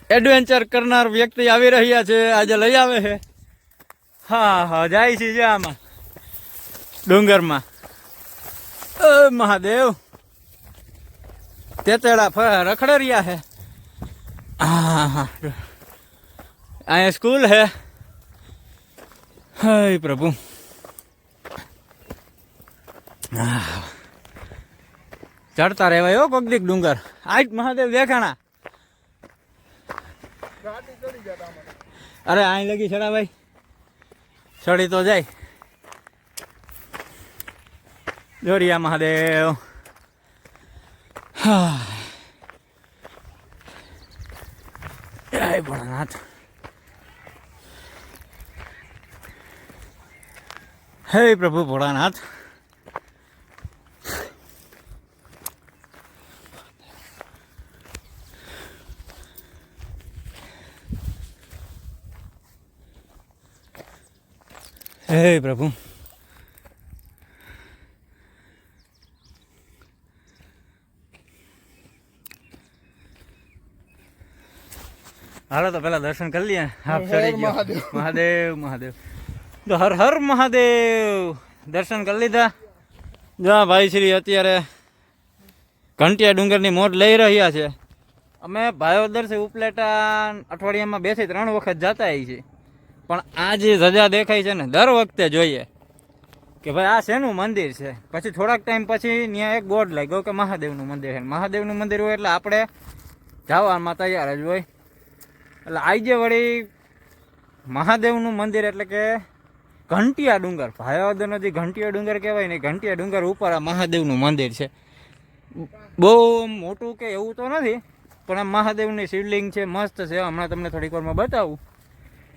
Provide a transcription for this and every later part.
Adventure કરનાર વ્યક્તિ આવી રહ્યા છે, આજે લઈ આવે છે. હા હા, જાય છે આમાં ડુંગરમાં. મહાદેવ તેતેડા રખડે રહ્યા છે. હા હા, અહીંયા સ્કૂલ હે. હાય પ્રભુ. ચડતા રહેવાય હો કોક દીક ડુંગર. આજ મહાદેવ દેખાણા. અરે અહીં લગી ચડા ભાઈ, ચડી તો જાય. જોરિયા મહાદેવ. હા, જય ભોળાનાથ. હે પ્રભુ ભોળાનાથ. હે પ્રભુ. હાલો તો પેલા દર્શન કરી લઈએ. મહાદેવ મહાદેવ. તો હર હર મહાદેવ. દર્શન કરી લીધા. જા ભાઈ શ્રી અત્યારે ઘંટિયા ડુંગરની મોજ લઈ રહ્યા છે. અમે ભાયોદરથી ઉપલેટા અઠવાડિયામાં 2 થી 3 વખત જતા આવી છીએ. પણ આ જે ધજા દેખાય છે ને, દર વખતે જોઈએ કે ભાઈ આ શેનું મંદિર છે. પછી થોડાક ટાઈમ પછી ત્યાં એક બોર્ડ લાગ્યો કે મહાદેવનું મંદિર છે. મહાદેવનું મંદિર હોય એટલે આપણે જવામાં તૈયાર જ હોય. એટલે આજે વળી મહાદેવનું મંદિર એટલે કે ઘંટિયા ડુંગર, ભાયાવદરનો જે ઘંટિયા ડુંગર કહેવાય ને, ઘંટિયા ડુંગર ઉપર આ મહાદેવનું મંદિર છે. બહુ મોટું કે એવું તો નથી, પણ આ મહાદેવની શિવલિંગ છે, મસ્ત છે. હમણાં તમને થોડીક વારમાં બતાવું.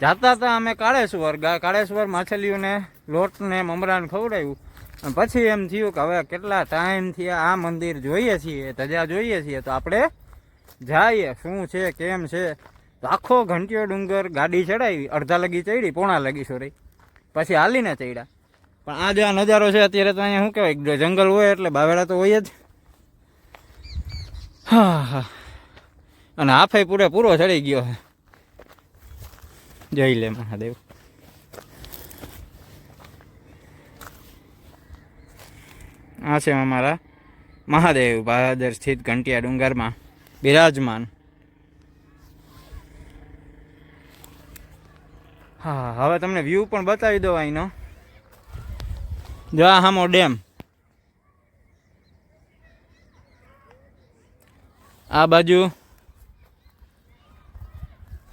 જાતા હતા અમે કાળેશ્વર માછલીઓને લોટને મમરાને ખવડાવ્યું. અને પછી એમ થયું કે હવે કેટલા ટાઈમથી આ મંદિર જોઈએ છીએ, ધજા જોઈએ છીએ, તો આપણે જઈએ. શું છે કેમ છે. તો આખો ઘંટિયો ડુંગર ગાડી ચડાવી, અડધા લગી ચડી, પોણા લગી સોરી, પછી હાલીને ચડ્યા. પણ આ જે નજારો છે અત્યારે તો અહીંયા શું કહેવાય, જંગલ હોય એટલે બાવેડા તો હોય જ. હા હા, અને હાફે પૂરેપૂરો ચડી ગયો છે. જય લે મહાદેવ. આ છે અમારા મહાદેવ, ભાયાદર સ્થિત ઘંટિયા ડુંગરમાં બિરાજમાન. હા, હવે તમને વ્યૂ પણ બતાવી દો અહીંનો. જો આ હામો ડેમ, આ બાજુ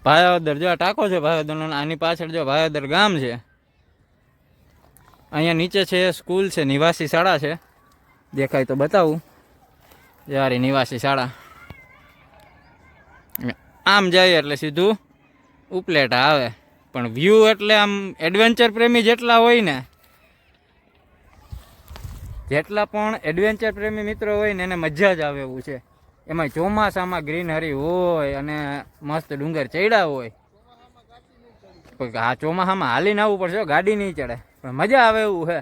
ભાયાવદર. જો ટાંકો છે ભાયાવદરનો. આની પાછળ જો ભાયાવદર ગામ છે. અહીંયા નીચે છે સ્કૂલ છે, નિવાસી શાળા છે. દેખાય તો બતાવું. યાર નિવાસી શાળા. આમ જાય એટલે સીધું ઉપલેટા આવે. પણ વ્યૂ એટલે આમ એડવેન્ચર પ્રેમી જેટલા હોય ને, જેટલા પણ એડવેન્ચર પ્રેમી મિત્રો હોય ને, એને મજા જ આવે એવું છે. એમાં ચોમાસામાં ગ્રીનહરી હોય અને મસ્ત ડુંગર ચડ્યા હોય. હા, ચોમાસામાં હાલીને આવવું પડશે, ગાડી નહીં ચડે, પણ મજા આવે એવું છે.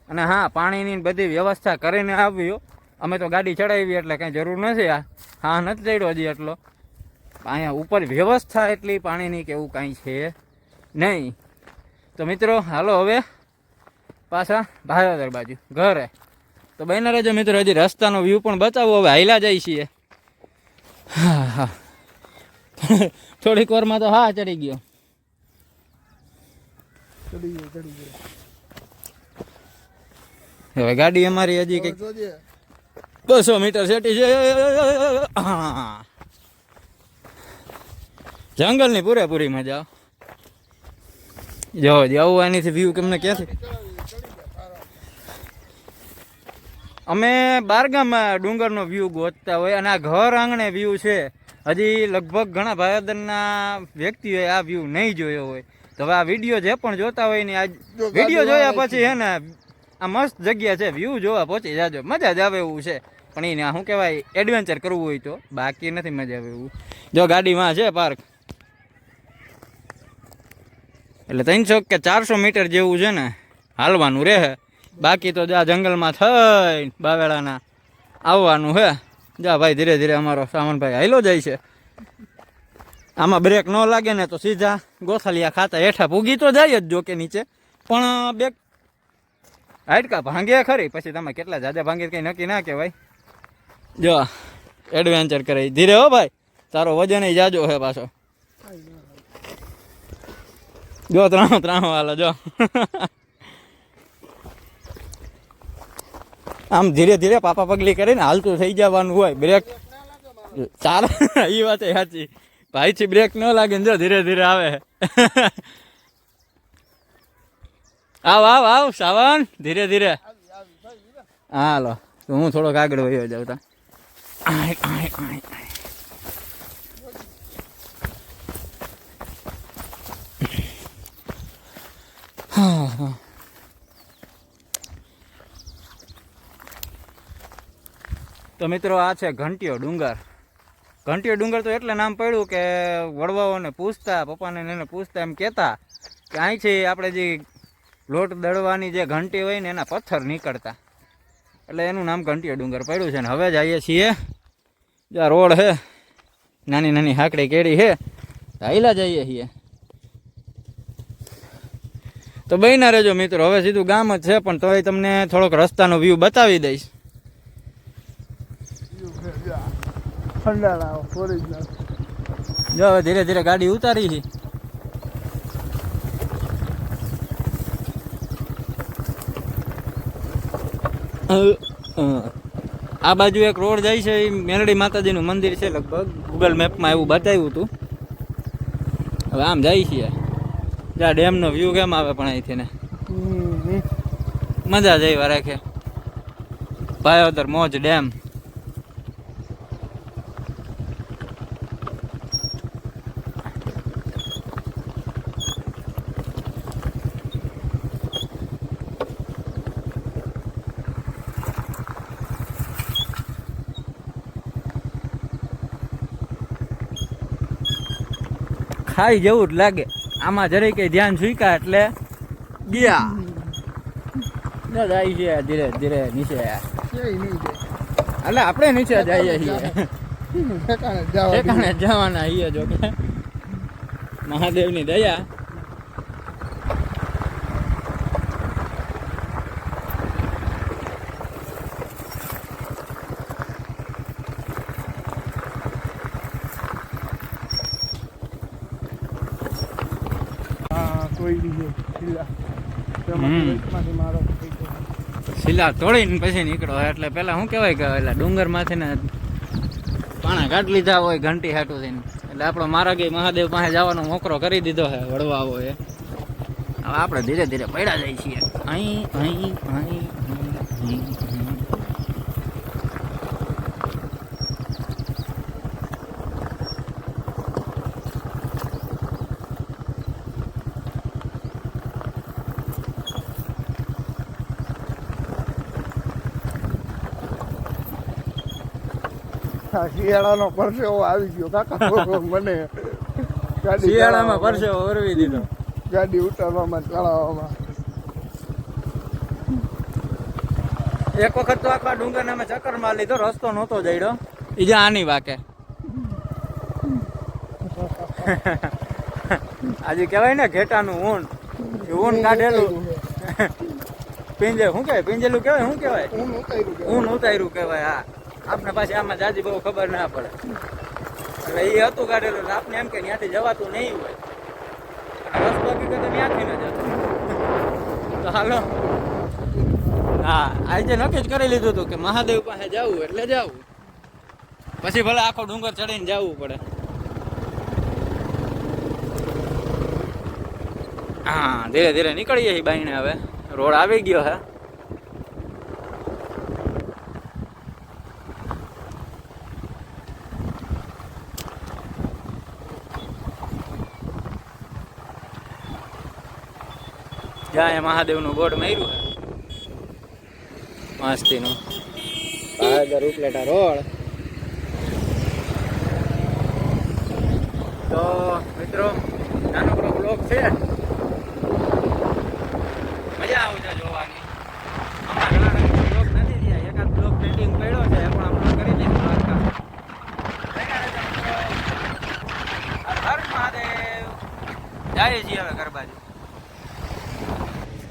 અને હા, પાણીની બધી વ્યવસ્થા કરીને આવ્યો. અમે તો ગાડી ચડાવી એટલે કંઈ જરૂર નથી. હા, નથી ચડ્યો હજી એટલો. અહીંયા ઉપર વ્યવસ્થા એટલી પાણીની કે એવું કાંઈ છે નહીં. તો મિત્રો હાલો હવે પાછા ભાયાવદર બાજુ ઘરે. તો બહેના રહેજો મિત્રો, હજી રસ્તાનો વ્યૂ પણ બતાવો. હવે હાઈલા જાય છીએ. હા હા, થોડીક વારમાં તો હા ચડી ગયો. હવે ગાડી અમારી હજી કંઈક 200 મીટર સેટી છે. હા, જંગલની પૂરેપૂરી મજા. જો જવું એનીથી વ્યૂ તમને ક્યાંથી. અમે બારગામમાં ડુંગરનો વ્યૂ ગોતતા હોય અને આ ઘર આંગણે વ્યૂ છે. હજી લગભગ ઘણા ભાયાવદરના વ્યક્તિઓએ આ વ્યૂ નહીં જોયો હોય. તો હવે આ વિડીયો જે પણ જોતા હોય ને, આ વિડીયો જોયા પછી હે ને, આ મસ્ત જગ્યા છે, વ્યૂ જોવા પહોંચી જાજો. મજા જ આવે એવું છે. પણ એને શું કહેવાય, એડવેન્ચર કરવું હોય તો. બાકી નથી મજા આવે એવું. જો ગાડીમાં છે પાર્ક. એટલે 300 કે 400 મીટર જેવું છે ને હાલવાનું રહે. બાકી તો જા જંગલમાં થઈ બાવેડાના આવવાનું હે. જા ભાઈ, ધીરે ધીરે અમારો સામાન ભાઈ હાઈલો જાય છે. આમાં બ્રેક ન લાગે ને તો સીધા ગોથલિયા ખાતા હેઠા પૂગી તો જાય જ જોકે નીચે, પણ બે હાડકા ભાંગે ખરી. પછી તમે કેટલા જાજા ભાંગે કંઈ નક્કી ના કહેવાય. જો એડવેન્ચર કરે ધીરે હો ભાઈ, તારો વજન જાજો હે પાછો. જો ત્રાણો હાલો જો. આમ ધીરે ધીરે પાપા પગલી કરીને હાલતું થઈ જવાનું હોય. બ્રેક ચાર એ વાત સાચી ભાઈ થી બ્રેક ન લાગે ને જો ધીરે ધીરે આવે. આવ સાવન ધીરે ધીરે. હાલો તો હું થોડોક આગળ વયો જાઉં તા. તો મિત્રો આ છે ઘંટીયો ડુંગર. ઘંટીયો ડુંગર તો એટલે નામ પડ્યું કે વડવાઓને પૂછતા, પપ્પાને એને પૂછતા એમ કહેતા કે અહીંથી આપણે જે લોટ દળવાની જે ઘંટી હોય ને એના પથ્થર નીકળતા, એટલે એનું નામ ઘંટીયો ડુંગર પડ્યું છે. ને હવે જઈએ છીએ જ્યાં રોડ છે, નાની નાની હાકડી કેડી છે, હાઈલા જઈએ છીએ. તો બહીના રહેજો મિત્રો, હવે સીધું ગામ જ છે પણ તોય તમને થોડોક રસ્તાનો વ્યૂ બતાવી દઈશ. જો હવે ધીરે ધીરે ગાડી ઉતારી છે. આ બાજુ એક રોડ જાય છે, એ મેરડી માતાજીનું મંદિર છે લગભગ, ગૂગલ મેપમાં એવું બતાવ્યું હતું. હવે આમ જાય છે, જ્યાં ડેમનો વ્યૂ કેમ આવે પણ અહીંથી ને મજા જ એવા રાખે. ભાયોદર મોજ ડેમ. ખાઈ જેવું જ લાગે આમાં, જરી કઈ ધ્યાન સુઈકા એટલે ગયા જાય છે ધીરે ધીરે નીચે. એટલે આપણે નીચે જઈએ છીએ, ઠેકાણે જવાના છીએ. જો કે મહાદેવની દયા. શિલા તોડીને પછી નીકળો એટલે પેલા શું કહેવાય કે એટલે ડુંગર માંથી ને પાણા કાઢ લીધા હોય ઘંટી હાટું થઈને, એટલે આપણો મારાગી મહાદેવ પાસે જવાનો મોકરો કરી દીધો છે વડવાઓ એ. હવે આપણે ધીરે ધીરે પડ્યા જાય છીએ. શિયાળાનો પરસેવો આવી ગયો કાકા મને. શિયાળામાં પરસેવો ઓરવી દીધો ગાડી ઉતારવામાં ચલાવવામાં. એક વખત તો આખા ડુંગર અમે ચક્કર માર લીધો, રસ્તો નહોતો જઈડો. ઈજા આની વાકે આજે કહેવાય ને ઘેટાનું ઊન, ઊન કાઢેલું પિંજે શું કહેવાય, પિંજેલું કહેવાય, શું કહેવાય, ઊન ઉતાર્યું કહેવાય. હા, આપણે પાછી આમાં જાજી બહુ ખબર ના પડે, એટલે એ હતું કાઢેલું. એટલે આપણે એમ કે ત્યાંથી જવાતું નહીં હોય, રસ્તો હકીકત ત્યાંથી ન જતો. તો હાલો, હા આજે નક્કી જ કરી લીધું હતું કે મહાદેવ પાસે જવું એટલે જવું, પછી ભલે આખો ડુંગર ચડીને જવું પડે. હા ધીરે ધીરે નીકળીએ છીએ બાઈને. હવે રોડ આવી ગયો હે. જ્યાં મહાદેવનું બોર્ડ માર્યું છે મસ્તીનું, ભાદર ઉપલેટા રોડ. તો મિત્રો નાનકડો બ્લોક છે, મજા આવશે જોવાની. આમાં ઘણા બ્લોક નથી થયા, એકાદ બ્લોક પેન્ડિંગ પડ્યો છે, પણ અપલોડ કરી દઈશું. જાય છીએ હવે ઘર બાજુ.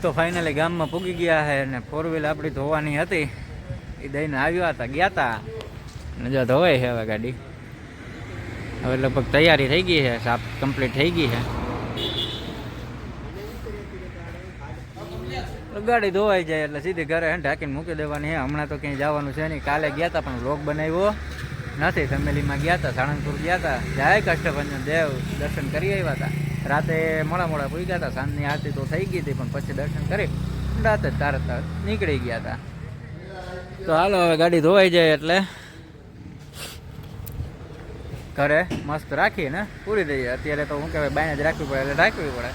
તો ફાઇનલી ગામમાં પૂગી ગયા છે અને 4 વ્હીલ આપણી ધોવાની હતી એ દઈને આવ્યા હતા ગયા હતા અને જો ધોવાય છે હવે ગાડી. હવે લગભગ તૈયારી થઈ ગઈ છે, સાફ કમ્પ્લીટ થઈ ગઈ છે. ગાડી ધોવાઈ જાય એટલે સીધી ઘરે ઢાંકીને મૂકી દેવાની છે. હમણાં તો ક્યાંય જવાનું છે નહીં. કાલે ગયા હતા પણ વ્લોગ બનાવ્યો નથી. ફેમિલીમાં ગયા હતા, સાળંગપુર ગયા હતા. જય કષ્ટભંજન દેવ દર્શન કરી આવ્યા હતા. રાતે મોડા પૂરી ગયા હતા. સાંજની આરતી તો થઈ ગઈ હતી પણ પછી દર્શન કરી રાતે તરત નીકળી ગયા હતા. તો હાલો હવે ગાડી ધોવાઈ જાય એટલે ઘરે મસ્ત રાખીને પૂરી દઈએ. અત્યારે તો શું કહેવાય બાઈને જ રાખવી પડે એટલે રાખવી પડે.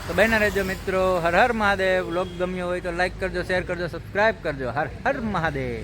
તો બહેના રહેજો મિત્રો. હર હર મહાદેવ. વ્લોગ ગમ્યો હોય તો લાઈક કરજો, શેર કરજો, સબસ્ક્રાઈબ કરજો. હર હર મહાદેવ.